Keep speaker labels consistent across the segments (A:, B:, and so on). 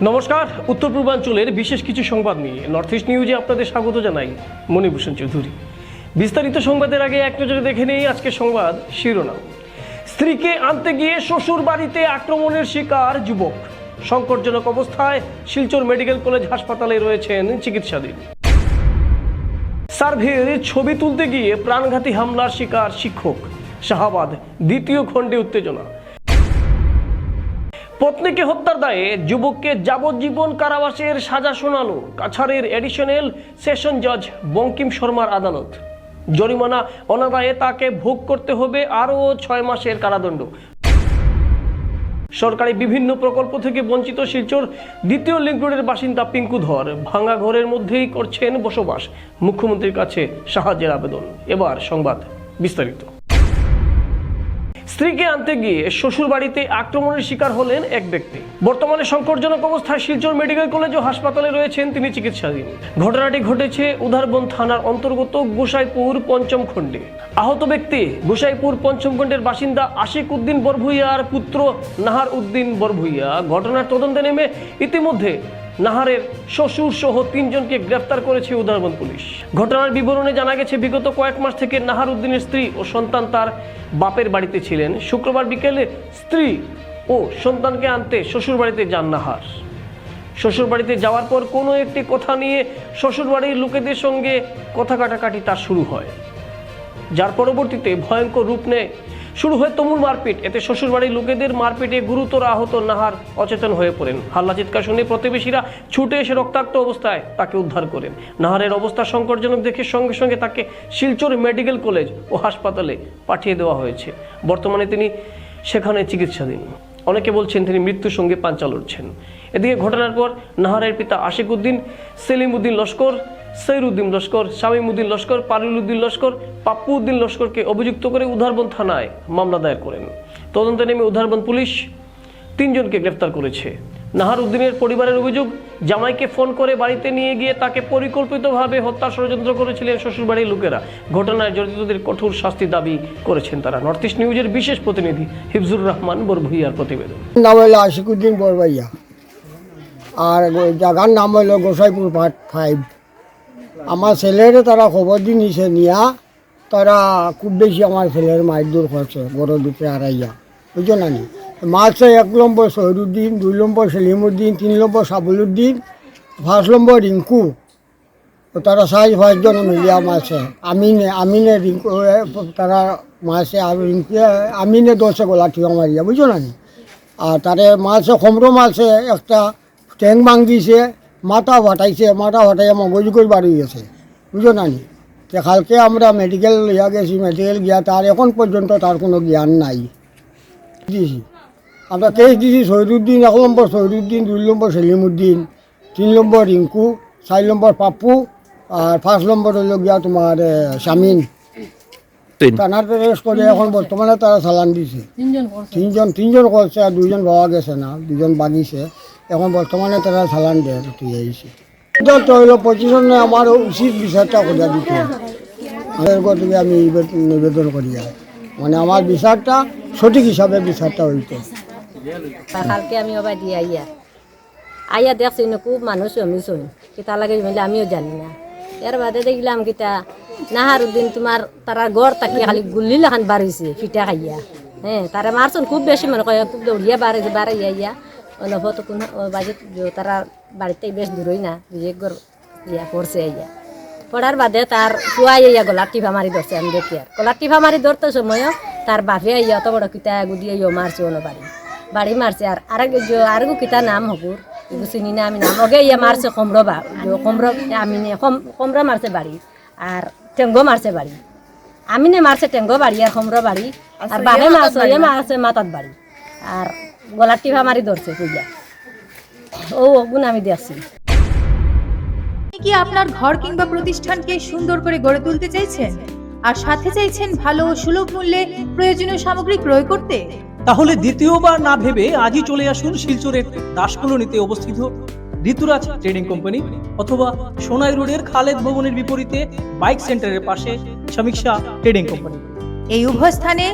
A: নমস্কার, উত্তর পূর্বাঞ্চলের বিশেষ কিছু সংবাদ নিয়ে নর্থ ইস্ট নিউজে আপনাদের স্বাগত জানাই। মণিভূষণ চৌধুরী। বিস্তারিত সংবাদের আগে এক নজরে দেখে নেই আজকের সংবাদ শিরোনাম। স্ত্রীকে আনতে গিয়ে শ্বশুর বাড়িতে আক্রমণের শিকার যুবক, সংকটজনক অবস্থায় শিলচর মেডিকেল কলেজ হাসপাতালে রয়েছেন চিকিৎসাধীন। সার্ভের ছবি তুলতে গিয়ে প্রাণঘাতী হামলার শিকার শিক্ষক, শাহাবাদ দ্বিতীয় খণ্ডে উত্তেজনা। পত্নীকে হত্যার দায়ে যুবককে যাবজ্জীবন কারাবাসের সাজা শোনালো কাছাড়ের এডিশনাল সেশন জজ বঙ্কিম শর্মার আদালত। জরিমানা অনাদায়ে তাকে ভোগ করতে হবে আরও 6 মাসের কারাদণ্ড। সরকারি বিভিন্ন প্রকল্প থেকে বঞ্চিত শিলচর দ্বিতীয় লিংক রোডের বাসিন্দা পিঙ্কু ধর ভাঙা ঘরের মধ্যেই করছেন বসবাস। মুখ্যমন্ত্রীর কাছে সাহায্যের আবেদন। এবার সংবাদ বিস্তারিত। স্ত্রীকে আনতে গিয়ে শ্বশুর বাড়িতে আক্রমণের শিকার হলেন এক ব্যক্তি। বর্তমানে সংকটজনক অবস্থায় শিলচর মেডিকেল কলেজ ও হাসপাতালে রয়েছেন তিনি চিকিৎসাধীন। ঘটনাটি ঘটেছে উধারবন থানার অন্তর্গত গোসাইপুর পঞ্চম খণ্ডে। আহত ব্যক্তি গোসাইপুর পঞ্চম খণ্ডের বাসিন্দা আশিক উদ্দিন বরভুইয়ার পুত্র নাহার উদ্দিন বরভুইয়া। ঘটনার তদন্তে নেমে ইতিমধ্যে নাহারের শ্বশুর সহ 3 জনকে গ্রেফতার করেছে উধারবন পুলিশ। ঘটনার বিবরণে জানা গেছে, বিগত কয়েক মাস থেকে নাহার উদ্দিনের স্ত্রী ও সন্তান তার বাপের বাড়িতে ছিলেন। শুক্রবার বিকেলে স্ত্রী ও সন্তানকে আনতে শ্বশুর বাড়িতে যান নাহার। শ্বশুর বাড়িতে যাওয়ার পর কোনো একটি কথা নিয়ে শ্বশুর বাড়ির লোকেদের সঙ্গে কথা কাটাকাটি তার শুরু হয়, যার পরবর্তীতে ভয়ঙ্কর রূপ নেয়। শুরু হয় তুমুল মারপিট। এতে শ্বশুরবাড়ির লোকেদের মারপিটে গুরুতর আহত নাহার অচেতন হয়ে পড়েন। হাল্লা চিৎকার শুনে প্রতিবেশীরা ছুটে এসে রক্তাক্ত অবস্থায় তাকে উদ্ধার করেন। নাহারের অবস্থা সংকটজনক দেখে সঙ্গে সঙ্গে তাকে শিলচর মেডিকেল কলেজ ও হাসপাতালে পাঠিয়ে দেওয়া হয়েছে। বর্তমানে তিনি সেখানে চিকিৎসাধীন। অনেকে বলছেন তিনি মৃত্যুর সঙ্গে পাঞ্চা লড়ছেন। এদিকে ঘটনার পর নাহারের পিতা আশিক উদ্দিন, সেলিম উদ্দিন লস্কর, সৈর উদ্দিন লস্কর, শামীম উদ্দিন লস্কর, পারুল উদ্দিন লস্কর, পাপ্পু উদ্দিন লস্করকে অভিযুক্ত করে উধারবন থানায় মামলা দায়ের করেন। তদন্তে নেমে উধারবন পুলিশ 3 জনকে গ্রেফতার করেছে। নাহার উদ্দিনের পরিবারের অভিযোগ, জামাইকে ফোন করে বাড়িতে নিয়ে গিয়ে তাকে পরিকল্পিতভাবে হত্যার ষড়যন্ত্র করেছিলেন শ্বশুরবাড়ির লোকেরা। ঘটনায় জড়িতদের কঠোর শাস্তি দাবি করেছেন তারা। নর্থ ইস্ট নিউজের বিশেষ প্রতিনিধি হিফজুর রহমান বরভুইয়ার প্রতিবেদন।
B: নাম হলো আশিক উদ্দিন বরভুইয়া, আর জায়গার নাম হলো গোসাইপুর পার্ট 5। আমার ছেলেরে তারা খবর দিয়ে নিছে নিয়া, তারা খুব বেশি আমার ছেলের মায়ের দূর করছে, বড় দুপে আড়াইয়া, বুঝছো না নি। মারছে 1 নম্বর সহিরুদ্দিন, 2 নম্বর সেলিমুদ্দিন, 3 নম্বর সাবুলুদ্দিন, 5 নম্বর রিঙ্কু। তারা 5 জন মিলিয়া মারছে। আমিনে রিঙ্কু তারা মারছে, আর রিঙ্কু আমিনে 10 গলা ঠিকা মারিয়া, বুঝছো না নি। আর তারে মারছে, খমরো মারছে, একটা ট্যাং ভাঙিছে, মাথা ফাটাইছে, মাথা ফাটাইয়া মগজ করে বাড়ি গেছে, বুঝো না নি। কালকে আমরা মেডিকেল ইয়া গেছি, মেডিকেল গিয়া তার এখন পর্যন্ত তার কোনো জ্ঞান নাই। দিয়েছি আমরা কেস দিয়েছি সহিরুদ্দিন 1 নম্বর সহিরুদ্দিন, 2 নম্বর সেলিমুদ্দিন, 3 নম্বর রিঙ্কু, 4 নম্বর পাপ্পু, আর 5 নম্বর হইল গিয়া তোমার শামিন। থানার রেস্ট করে এখন বর্তমানে তারা চালান দিছে। 3 জন করছে, আর 2 জন পাওয়া গেছে না, 2 জন বাগিছে। এখন বর্তমানে তারা চালান দেয় ঠিক আছে। তো হইল 25 আমার উচিত বিচারটা করিয়া দিতে থেকে আমি নিবেদন করি, মানে আমার বিচারটা সঠিক হিসাবে বিচারটা হইতো।
C: কালকে আমি আবার দিয়ে আইয়া দেখছি না খুব মানুষ জমিছুন, কিতা লাগে মিলে আমিও জানি না। এর বাদে দেখলাম কিতা নাহার উদ্দিন তোমার তারা গড় তাকিয়ে খালি গুল্লি লাখান বাড়িছে ফিটা খাইয়া। হ্যাঁ, তারা মারছন খুব বেশি মনে কয়, খুব দৌড়িয়া বাড়াইয়া ইয়া অনুভব কোন বাজে তারা বাড়িতে বেশ দূরই না, 2-1 ঘর ইয়া পড়ছে ইয়া। পড়ার বাদে তার কুয়াই ইয়া গলার টিফা মারি ধরছে। আমি দেখি আর গলার টিফা মারি ধরতে সময়ও তার বাপে ইয়া অত বড় কিতা গুদিয়ে মারছে, অন্য বাড়ি মারছে। আর আরেকু কিতা নাম হকুর চিনি না আমি, নাম ওকে ইয়া মারছে কমরবা, আমিনে কমরা মারছে বাড়ি, আর টেঙ্গো মারছে বাড়ি। আমিনে মারছে টেঙ্গো বাড়ি আর কমরা বাড়ি, আর বাপে মারছে ইয়ে মারছে মাথাত বাড়ি, আর গলার টিফা মারি ধরছে পূজা। ও গুণ আমি দেখছি।
D: কি আপনার ঘর কিংবা প্রতিষ্ঠানকে সুন্দর করে গড়ে তুলতে চাইছেন, আর সাথে চাইছেন ভালো ও সুলভ মূল্যে প্রয়োজনীয় সামগ্রী ক্রয় করতে?
E: তাহলে দ্বিতীয়বার না ভেবে আজই চলে আসুন শিলচরের দাস কলোনিতে অবস্থিত ঋতুরাজ ট্রেডিং কোম্পানি, অথবা সোনাই রোডের খালেদ ভবনের বিপরীতে বাইক সেন্টারের পাশে সমীক্ষা ট্রেডিং কোম্পানি।
D: এই উভয় স্থানে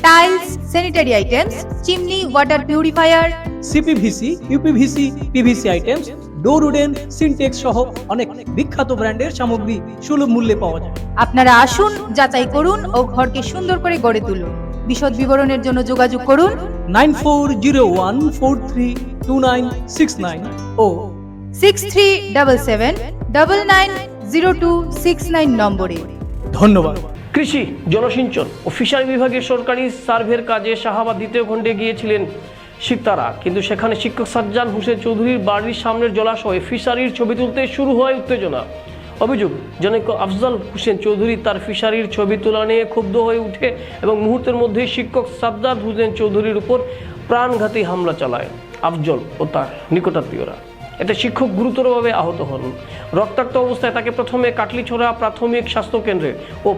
D: tiles, sanitary items, chimney, water purifier,
E: CPVC, uPVC, PVC items, ডোর উডেন, সিনটেক্স সহ অনেক বিখ্যাত ব্র্যান্ডের সামগ্রী সুলভ মূল্যে পাওয়া যায়।
D: আপনারা আসুন, যাচাই করুন ও ঘরকে সুন্দর করে গড়ে তুলুন। বিশদ বিবরণের জন্য যোগাযোগ করুন
E: 9401432969 ও
D: 6377990269 নম্বরে।
E: ধন্যবাদ।
A: কৃষি, জলসিঞ্চন ও ফিশারি বিভাগের সরকারি সার্ভের কাজে শাহাবাদ দ্বিতীয় খণ্ডে গিয়েছিলেন তারা, কিন্তু সেখানে শিক্ষক সাজ্জাদ হোসেন চৌধুরীর বাড়ির সামনের জলাশয়ে ফিশারির ছবি তুলতে শুরু হয় উত্তেজনা। অভিযোগ, জনৈক আফজাল হোসেন চৌধুরী তার ফিশারির ছবি তোলা নিয়ে ক্ষুব্ধ হয়ে উঠে এবং মুহূর্তের মধ্যে শিক্ষক সাজ্জাদ হোসেন চৌধুরীর উপর প্রাণঘাতী হামলা চালায় আফজল ও তার নিকটাত্মীয়রা। এতে শিক্ষক গুরুতরভাবে আহত হন। রক্তাক্ত অবস্থায় তাকে প্রথমে কাটলিছড়া প্রাথমিক স্বাস্থ্যকেন্দ্রে ও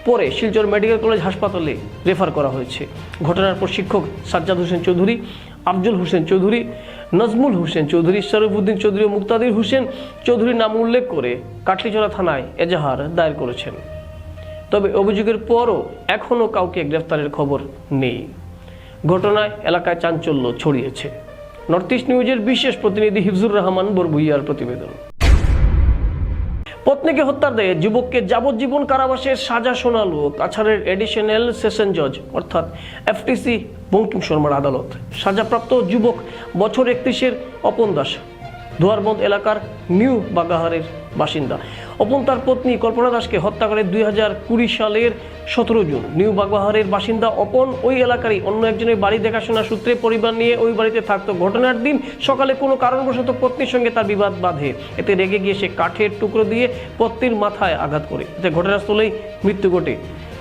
A: পরে শিলচর মেডিকেল কলেজ হাসপাতালে রেফার করা হয়েছে। ঘটনার পর শিক্ষক সাজ্জাদ হোসেন চৌধুরী, আফজল হোসেন চৌধুরী, নজমুল হোসেন চৌধুরী, শরীফউদ্দিন চৌধুরী ও মুক্তাদির হোসেন চৌধুরীর নাম উল্লেখ করে কাটলিছড়া থানায় এজাহার দায়ের করেছেন। তবে অভিযোগের পরও এখনও কাউকে গ্রেফতারের খবর নেই। ঘটনায় এলাকায় চাঞ্চল্য ছড়িয়েছে। নর্থ ইস্ট নিউজের বিশেষ প্রতিনিধি হিফজুর রহমান বরভুইয়ার প্রতিবেদন। পত্নীকে হত্যার দায়ে যুবককে যাবজ্জীবন কারাবাসের সাজা শোনালো কাছাড়ের এডিশনাল সেশন জজ অর্থাৎ এফটিসি বঙ্কিম শর্মার আদালত। সাজাপ্রাপ্ত যুবক বছর 31-এর অপন দাস দুয়ারবন্দ এলাকার নিউ বাগাহারের বাসিন্দা। অপন তার পত্নী কল্পনা দাসকে হত্যা করে 2020 সালের 17 জুন। নিউ বাগবাহারের বাসিন্দা অপন ওই এলাকারই অন্য একজনের বাড়ি দেখাশোনা সূত্রে পরিবার নিয়ে ওই বাড়িতে থাকতো। ঘটনার দিন সকালে কোনো কারণবশত পত্নীর সঙ্গে তার বিবাদ বাধে। এতে রেগে গিয়ে সে কাঠের টুকরো দিয়ে পত্নীর মাথায় আঘাত করে। এতে ঘটনাস্থলেই মৃত্যু ঘটে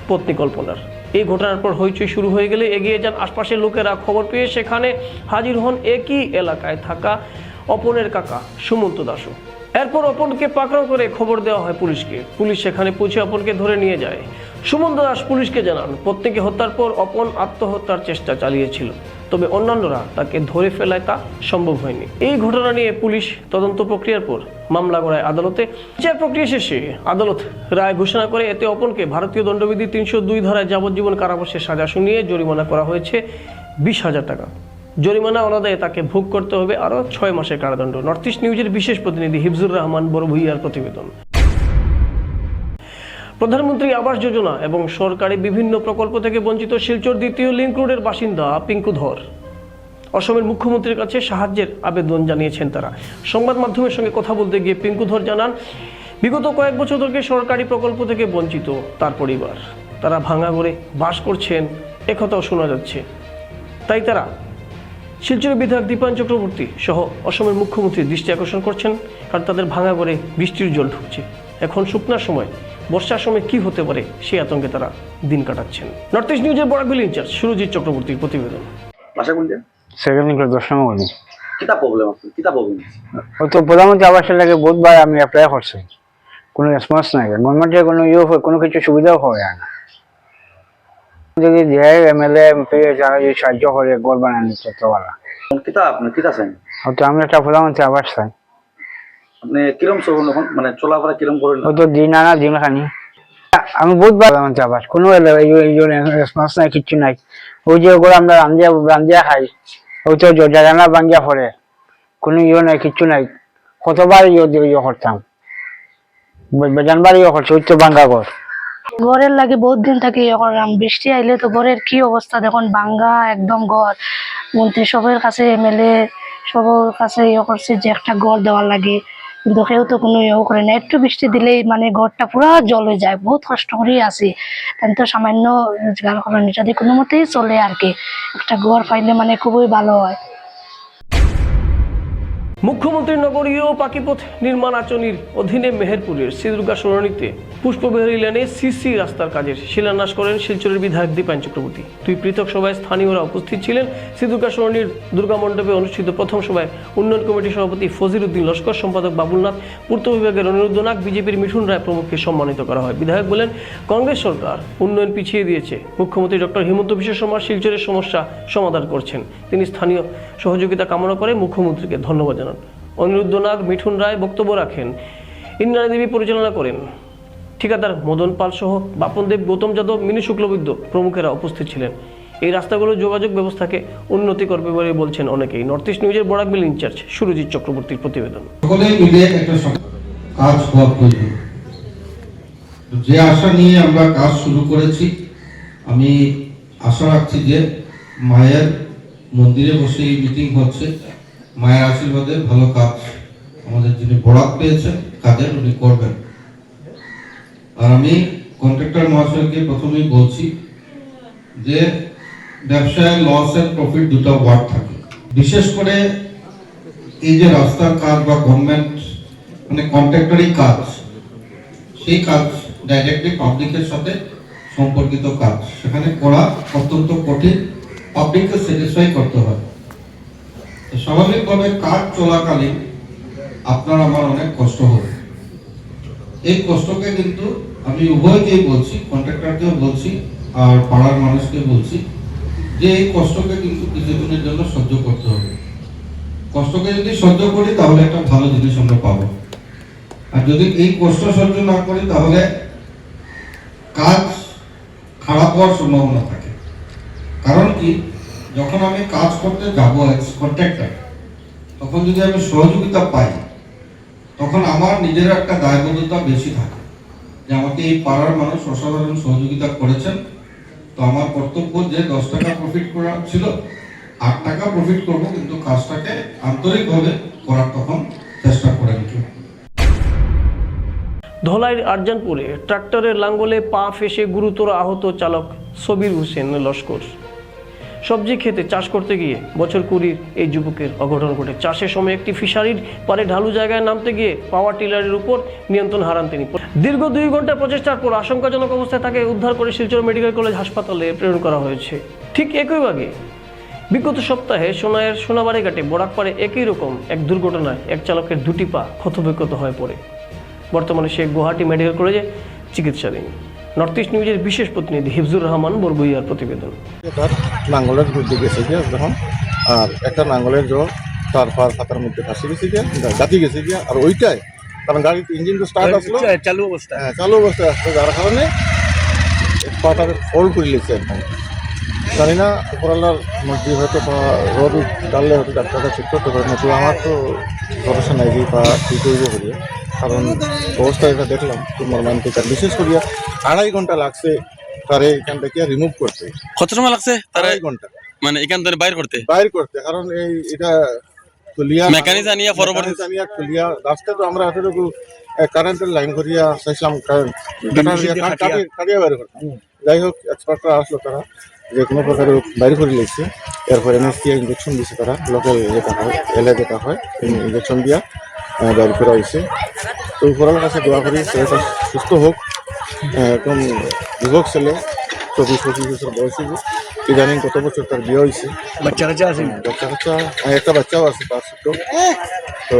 A: পত্নী কল্পনার। এই ঘটনার পর হইচই শুরু হয়ে গেলে এগিয়ে যান আশপাশের লোকেরা। খবর পেয়ে সেখানে হাজির হন একই এলাকায় থাকা অপনের কাকা সুমন্ত দাসও। এরপর অপনকে পাকড়াও করে খবর দেওয়া হয় পুলিশকে। পুলিশ সেখানে পৌঁছে অপনকে ধরে নিয়ে যায়। সুমন্ত দাস পুলিশকে জানান পত্নীকে হত্যার পর অপন আত্মহত্যার চেষ্টা চালিয়েছিল, তবে অন্যান্যরা তাকে ধরে ফেলায় তা সম্ভব হয়নি। এই ঘটনা নিয়ে পুলিশ তদন্ত প্রক্রিয়ার পর মামলা গড়ায় আদালতে। বিচার প্রক্রিয়া শেষে আদালত রায় ঘোষণা করে এতে অপনকে ভারতীয় দণ্ডবিধি 302 ধারায় যাবজ্জীবন কারাবাসের সাজা শুনিয়ে জরিমানা করা হয়েছে 20,000 টাকা। জরিমানা অনাদায়ে তাকে ভোগ করতে হবে আরও 6 মাসের কারাদণ্ড। নর্থ ইস্ট নিউজের বিশেষ প্রতিনিধি হিফজুর রহমান বরভুইয়ার প্রতিবেদন। প্রধানমন্ত্রী আবাস যোজনা এবং সরকারি বিভিন্ন প্রকল্প থেকে বঞ্চিত শিলচর দ্বিতীয় লিংক রোডের বাসিন্দা পিঙ্কু ধর অসমের মুখ্যমন্ত্রীর কাছে সাহায্যের আবেদন জানিয়েছেন তারা। সংবাদ মাধ্যমের সঙ্গে কথা বলতে গিয়ে পিঙ্কু ধর জানান, বিগত কয়েক বছর ধরে সরকারি প্রকল্প থেকে বঞ্চিত তার পরিবার। তারা ভাঙা ঘরে বাস করছেন, একথাও শোনা যাচ্ছে। তাই তারা শিলচরের বিধায়ক দীপায়ন চক্রবর্তী সহ অসমের মুখ্যমন্ত্রী দৃষ্টি আকর্ষণ করছেন, কারণ তাদের ভাঙা ঘরে বৃষ্টির জল ঢুকছে। এখন শুকনার সময়, বর্ষার সময় কি হতে পারে সেই আতঙ্কে তারা দিন কাটাচ্ছেন। নর্থ ইস্ট নিউজের বরাকবিল ইনচার্জ সুরজিৎ চক্রবর্তীর প্রতিবেদন।
F: ভাষা কোনটা?
G: সেকেন্ড ক্লাস 10 নম্বর বলি।
F: কিতা প্রবলেম আছে? কিতা প্রবলেম?
G: ও তো প্রধানমন্ত্রী আবাসের লাগে বহুতবার আমি অ্যাপ্লাই করছি, কোনো রেসপন্স নাই। গভর্নমেন্টের কোনো কোনো কিছু সুবিধাও হয় না। যদি দেয় এমএলএ এমপি যারা যদি সাহায্য করে ঘর বানায় নিচ্ছে তো ভালো।
F: কিতা আপনি কিতা চান?
G: তো আমি একটা প্রধানমন্ত্রী আবাস চাই।
F: আপনি কিরম চলুন এখন, মানে চলাফেরা কিরম করেন?
G: ও তো দিন আনা দিন খানি। আমি বহুতবার প্রধানমন্ত্রী আবাস, কোনো রেসপন্স নাই, কিচ্ছু নাই। ওই যে ওগুলো আমরা রান্ধিয়া খাই, ওই তো জাগানা ভাঙ্গিয়া পড়ে, কোনো নাই, কিচ্ছু নাই। কতবার করতাম, বেজানবার করছে, ওই তো ভাঙ্গা ঘর।
H: ঘরের লাগে বহুত দিন থেকে ইয়ে করলাম, বৃষ্টি আইলে তো ঘরের কি অবস্থা দেখুন, ভাঙ্গা একদম ঘর। মন্ত্রী সবের কাছে এমএলএ সবার কাছে ইয়ে করছে যে একটা ঘর দেওয়ার লাগে, কিন্তু কেউ তো কোনো ইয়েও করে না। একটু বৃষ্টি দিলেই মানে ঘরটা পুরো জল হয়ে যায়। বহুত কষ্ট করেই আছি, তাই তো সামান্য রোজগার করেন, যদি কোনো মতেই চলে আর কি। একটা ঘর পাইলে মানে খুবই ভালো হয়।
A: মুখ্যমন্ত্রীর নগরীয় পাকিপথ নির্মাণ আঁচনির অধীনে মেহেরপুরের শ্রীদুর্গা সরণিতে পুষ্পবিহারী লেনে সিসি রাস্তার কাজের শিলান্যাস করেন শিলচরের বিধায়ক দীপায়ন চক্রবর্তী। দুই পৃথক সভায় স্থানীয়রা উপস্থিত ছিলেন। শ্রীদুর্গা সরণির দুর্গা মণ্ডপে অনুষ্ঠিত প্রথম সভায় উন্নয়ন কমিটির সভাপতি ফজির উদ্দিন লস্কর, সম্পাদক বাবুলনাথ, পূর্ত বিভাগের অনিরুদ্ধ নাগ, বিজেপির মিঠুন রায় প্রমুখকে সম্মানিত করা হয়। বিধায়ক বলেন, কংগ্রেস সরকার উন্নয়ন পিছিয়ে দিয়েছে। মুখ্যমন্ত্রী ডক্টর হিমন্ত বিশ্ব শর্মা শিলচরের সমস্যা সমাধান করছেন। তিনি স্থানীয় সহযোগিতা কামনা করে মুখ্যমন্ত্রীকে ধন্যবাদ জানান। অনিরুদ্ধ নাগ, মিঠুন রায় বক্তব্য রাখেন। ইন্দ্রাণী দেবী পরিচালনা করেন। ঠিকাদার মদন পাল সহ বাপন দেব, গৌতম যাদব, মিনু শুক্লবৈদ্য প্রমুখেরা উপস্থিত ছিলেন। এই রাস্তাগুলো যোগাযোগ ব্যবস্থাকে উন্নতি করবে বলে বলছেন অনেকেই। নর্থ ইস্ট নিউজের বরাকবিল ইনচার্জ সুরজিৎ চক্রবর্তীর প্রতিবেদন।
I: সকলে মিলে একটা কাজ হওয়া প্রয়োজন। যে আশা নিয়ে আমরা কাজ শুরু করেছি, আমি আশা রাখছি যে মায়ের মন্দিরে বসে এই মিটিং হচ্ছে, মায়ের আশীর্বাদে ভালো কাজ আমাদের যিনি বরাক পেয়েছেন কাজের উনি করবেন। আর আমি কন্ট্রাক্টর মহাশয়কে প্রথমেই বলছি যে ব্যবসায় লস এন্ড প্রফিট দুটো ওয়ার্ড থাকে। বিশেষ করে এই যে রাস্তার কাজ বা গভর্নমেন্ট মানে কন্ট্রাক্টরি কাজ, সেই কাজ ডাইরেক্টলি পাবলিকের সাথে সম্পর্কিত কাজ, সেখানে করা অত্যন্ত কঠিন, পাবলিককে স্যাটিসফাই করতে হয়। স্বাভাবিকভাবে কাজ চলাকালীন আপনার আমার অনেক কষ্ট হবে। এই কষ্টকে কিন্তু আমি উভয়কেই বলছি, কন্ট্রাক্টরকেও বলছি আর পাড়ার মানুষকে বলছি যে এই কষ্টকে কিন্তু কিছুদিনের জন্য সহ্য করতে হবে। কষ্টকে যদি সহ্য করি তাহলে একটা ভালো জিনিস আমরা পাবো, আর যদি এই কষ্ট সহ্য না করি তাহলে কাজ খারাপ হওয়ার সম্ভাবনা থাকে। কারণ কি, যখন আমি কাজ করতে যাব এক্স কন্ট্রাক্টর, তখন যদি আমি সহযোগিতা পাই তখন আমার নিজের একটা দায়বদ্ধতা বেশি থাকে যে আমাকে এই পাড়ার মানুষ অসাধারণ সহযোগিতা করেছেন, তো আমার কর্তব্য যে 10 টাকা প্রফিট করা ছিল 8 টাকা প্রফিট করব, কিন্তু কাজটাকে আন্তরিকভাবে করার তখন চেষ্টা করে নিতে।
A: ধলাইয়ের আরজানপুরে ট্রাক্টরের লাঙ্গলে পা ফেসে গুরুতর আহত চালক সবির হোসেন লস্কর। সবজি খেতে চাষ করতে গিয়ে বছর 20 এই যুবকের অঘটন ঘটে। চাষের সময় একটি ফিশারির পারে ঢালু জায়গায় নামতে গিয়ে পাওয়ার টিলারের উপর নিয়ন্ত্রণ হারান তিনি। দীর্ঘ 2 ঘন্টা প্রচেষ্টার পর আশঙ্কাজনক অবস্থায় তাকে উদ্ধার করে শিলচর মেডিকেল কলেজ হাসপাতালে প্রেরণ করা হয়েছে। ঠিক একই ভাগে বিগত সপ্তাহে সোনাইয়ের সোনাবাড়ি ঘাটে বরাকপাড়ে একই রকম এক দুর্ঘটনায় এক চালকের 2টি পা ক্ষতবিক্ষত হয়ে পড়ে। বর্তমানে সে গুয়াহাটি মেডিকেল কলেজে চিকিৎসাধীন। নর্থ ইস্ট নিউজের বিশেষ প্রতিনিধি হিফজুর রহমান বরগুইয়ার প্রতিবেদন।
J: তার নাঙ্গলের ঘুরতে গেছে গিয়া যখন, আর একটা নাঙ্গলের জল তার পার খাতার মধ্যে ফাঁসি গেছে গিয়া, জাতি গেছে গিয়া, আর ওইটাই কারণ গাড়ির ইঞ্জিন তো স্টার্ট আসলো, চালু অবস্থায় আসলো, যার কারণে পাটাকে ফোল্ড করে লিখছে একদম। জানি না উপরাল্লার মধ্যে হয়তো বা রোদ ডাললে হয়তো ডাক্তারটা ঠিক করতে পারে না, তো আমার তো ভরসা নাই যে পা ঠিক হইব বলিয়া, কারণ অবস্থা এটা দেখলাম খুব মর্মান্তিক। আর বিশেষ করিয়া 2.5 ঘন্টা লাগছে তারে এখান থেকে রিমুভ করতে।
K: কত সময় লাগছে?
J: 2.5 ঘন্টা
K: মানে এখান থেকে বাইর করতে,
J: কারণ এই এটা তুলিয়া
K: মেকানিজম আনিয়া পরবর্তী
J: আনিয়া তুলিয়া রাস্তা তো আমরা এতটুকু কারেন্টের লাইন করিয়া চাইছিলাম কাটিয়া বাইর করতাম। যাই হোক, এক্সপার্টরা আসলো, তারা যে কোনো প্রকারে বাইর করে লিখছে। এরপর এনএসটিআই ইঞ্জেকশন দিচ্ছে, তারা লোকাল যেটা হয় এলে যেটা হয় ইঞ্জেকশন দিয়া বাইর করা হয়েছে। তো উপরের কাছে দোয়া করি ছেলেটা সুস্থ হোক। একদম যুবক ছেলে, 24-25 বছর বয়সী। ইদানিং কত বছর তার বিয়ে হয়েছে, বাচ্চা আছে, একটা বাচ্চাও আছে তার ছোট। তো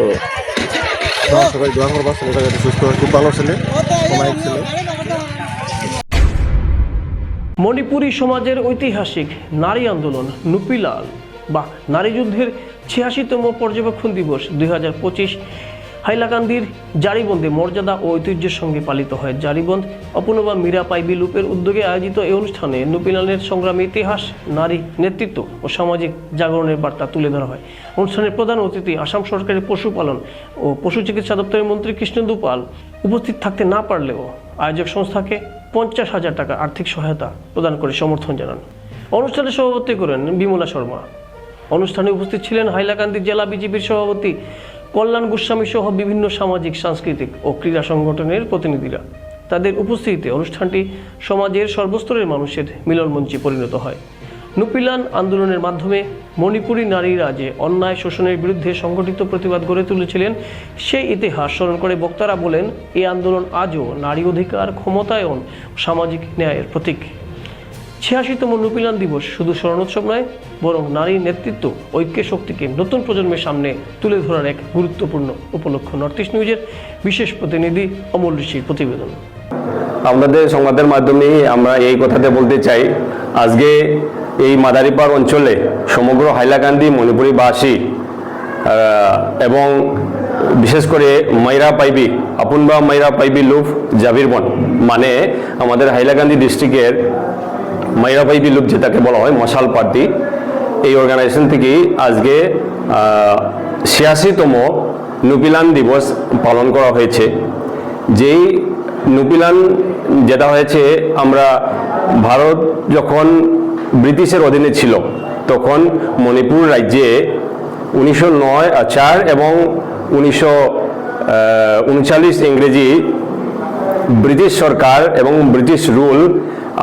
J: সবাই দোয়া করবা ছেলেটা যাতে সুস্থ হয়, খুব ভালো ছেলে, অমায়িক ছেলে।
A: মণিপুরী সমাজের ঐতিহাসিক নারী আন্দোলন নুপিলাল বা নারী যুদ্ধের 86তম পর্যবেক্ষণ দিবস 2025 হাইলাকান্দির জারিবন্দে মর্যাদা ও ঐতিহ্যের সঙ্গে পালিত হয়। জারিবন্দ অপূর্বা মীরাপাই বিলুপের উদ্যোগে আয়োজিত এই অনুষ্ঠানে নুপিলালের সংগ্রামী ইতিহাস, নারী নেতৃত্ব ও সামাজিক জাগরণের বার্তা তুলে ধরা হয়। অনুষ্ঠানের প্রধান অতিথি আসাম সরকারের পশুপালন ও পশু চিকিৎসা দপ্তরের মন্ত্রী কৃষ্ণেন্দু পাল উপস্থিত থাকতে না পারলেও আয়োজক সংস্থাকে 50,000 টাকা আর্থিক সহায়তা প্রদান করে সমর্থন জানান। অনুষ্ঠানে সভাপতি করেন বিমলা শর্মা। অনুষ্ঠানে উপস্থিত ছিলেন হাইলাকান্দি জেলা বিজেপির সভাপতি কল্যাণ গোস্বামী সহ বিভিন্ন সামাজিক, সাংস্কৃতিক ও ক্রীড়া সংগঠনের প্রতিনিধিরা। তাদের উপস্থিতিতে অনুষ্ঠানটি সমাজের সর্বস্তরের মানুষের মিলনমঞ্চে পরিণত হয়। নুপিলান আন্দোলনের মাধ্যমে মণিপুরী নারীরা যে অন্যায় শোষণের বিরুদ্ধে সংগঠিত প্রতিবাদ গড়ে তুলেছিলেন সেই ইতিহাস স্মরণ করে বক্তারা বলেন, এই আন্দোলন আজও নারী অধিকার, ক্ষমতায়ন ও সামাজিক ন্যায়ের প্রতীক। 86তম নুপিলান দিবস শুধু স্মরণোৎসব নয়, বরং নারী নেতৃত্ব, ঐক্যের শক্তিকে নতুন প্রজন্মের সামনে তুলে ধরার এক গুরুত্বপূর্ণ উপলক্ষ। নর্থ ইস্ট নিউজের বিশেষ প্রতিনিধি অমল ঋষির প্রতিবেদন।
L: আপনাদের সংবাদের মাধ্যমে আমরা এই কথাতে বলতে চাই, আজকে এই মাদারীপাড় অঞ্চলে সমগ্র হাইলাকান্দি মণিপুরীবাসী এবং বিশেষ করে মাইরা পাইবি, আপনবা মাইরা পাইবি লুফ জাবিরবন, মানে আমাদের হাইলাকান্দি ডিস্ট্রিক্টের মাইরাবাই বিলুপ যেটাকে বলা হয় মশাল পার্টি, এই অর্গানাইজেশন থেকেই আজকে 86তম নুপিলান দিবস পালন করা হয়েছে। যেই নুপিলান যেটা হয়েছে, আমরা ভারত যখন ব্রিটিশের অধীনে ছিল তখন মণিপুর রাজ্যে 1904 এবং 1939 ইংরেজি ব্রিটিশ সরকার এবং ব্রিটিশ রুল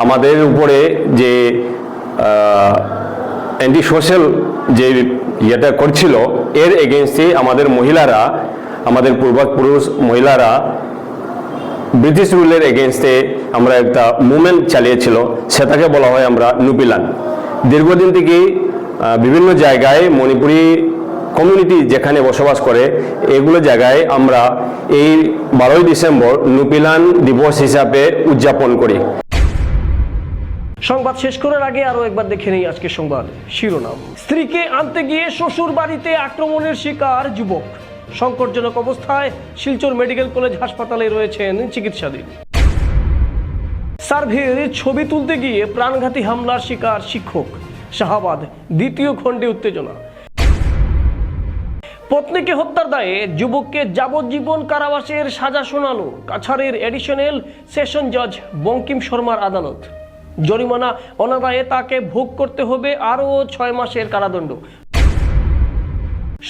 L: আমাদের উপরে যে অ্যান্টি সোশ্যাল যে ইয়েটা করছিল, এর এগেনস্টে আমাদের মহিলারা, আমাদের পূর্বপুরুষ মহিলারা ব্রিটিশ রুলের এগেনস্টে আমরা একটা মুভমেন্ট চালিয়েছিল, সেটাকে বলা হয় আমরা নুপিলান। দীর্ঘদিন থেকেই বিভিন্ন জায়গায় মণিপুরি কমিউনিটি যেখানে বসবাস করে এগুলো জায়গায় আমরা এই 12ই ডিসেম্বর নুপিলান দিবস হিসাবে উদযাপন করি।
A: সংবাদ শেষ করার আগে আরো একবার দেখে নেই আজকের সংবাদ শিরোনাম। স্ত্রীকে আনতে গিয়ে শ্বশুর বাড়িতে আক্রমণের শিকার যুবক, সংকটজনক অবস্থায় শিলচর মেডিকেল কলেজ হাসপাতালে রয়েছেন চিকিৎসাধীন। সার্ভের ছবি তুলতে গিয়ে প্রাণঘাতী হামলার শিকার শিক্ষক, শাহাবাদ দ্বিতীয় খণ্ডে উত্তেজনা। পত্নীকে হত্যার দায়ে যুবককে যাবজ্জীবন কারাবাসের সাজা শোনালো কাছাড়ের এডিশনাল সেশন জজ বঙ্কিম শর্মার আদালত। জরিমানা অনাদায়ে তাকে ভোগ করতে হবে আরও 6 মাসের কারাদণ্ড।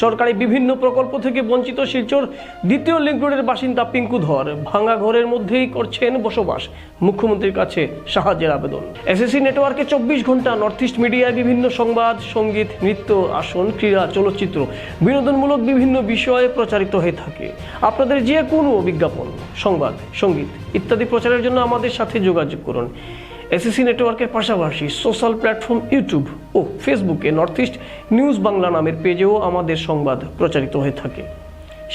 A: সরকারি বিভিন্ন প্রকল্প থেকে বঞ্চিত শিলচর দ্বিতীয় লিংক রোডের বাসিন্দা পিঙ্কু ধর ভাঙা ঘরের মধ্যেই করছেন বসবাস, মুখ্যমন্ত্রীর কাছে সাহায্যের আবেদন। এসএসসি নেটওয়ার্কে 24 ঘন্টা নর্থ ইস্ট মিডিয়ায় বিভিন্ন সংবাদ, সঙ্গীত, নৃত্য, আসন, ক্রীড়া, চলচ্চিত্র, বিনোদনমূলক বিভিন্ন বিষয়ে প্রচারিত হয়ে থাকে। আপনাদের যে কোনো বিজ্ঞাপন, সংবাদ, সঙ্গীত ইত্যাদি প্রচারের জন্য আমাদের সাথে যোগাযোগ করুন। এসএসসি নেটওয়ার্কের পাশাপাশি সোশ্যাল প্ল্যাটফর্ম ইউটিউব ও ফেসবুকে নর্থ ইস্ট নিউজ বাংলা নামের পেজেও আমাদের সংবাদ প্রচারিত হয়ে থাকে।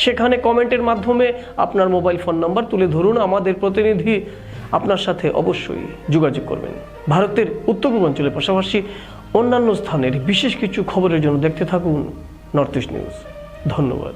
A: সেখানে কমেন্টের মাধ্যমে আপনার মোবাইল ফোন নাম্বার তুলে ধরুন, আমাদের প্রতিনিধি আপনার সাথে অবশ্যই যোগাযোগ করবেন। ভারতের উত্তর পূর্বাঞ্চলের পাশাপাশি অন্যান্য স্থানের বিশেষ কিছু খবরের জন্য দেখতে থাকুন নর্থ ইস্ট নিউজ। ধন্যবাদ।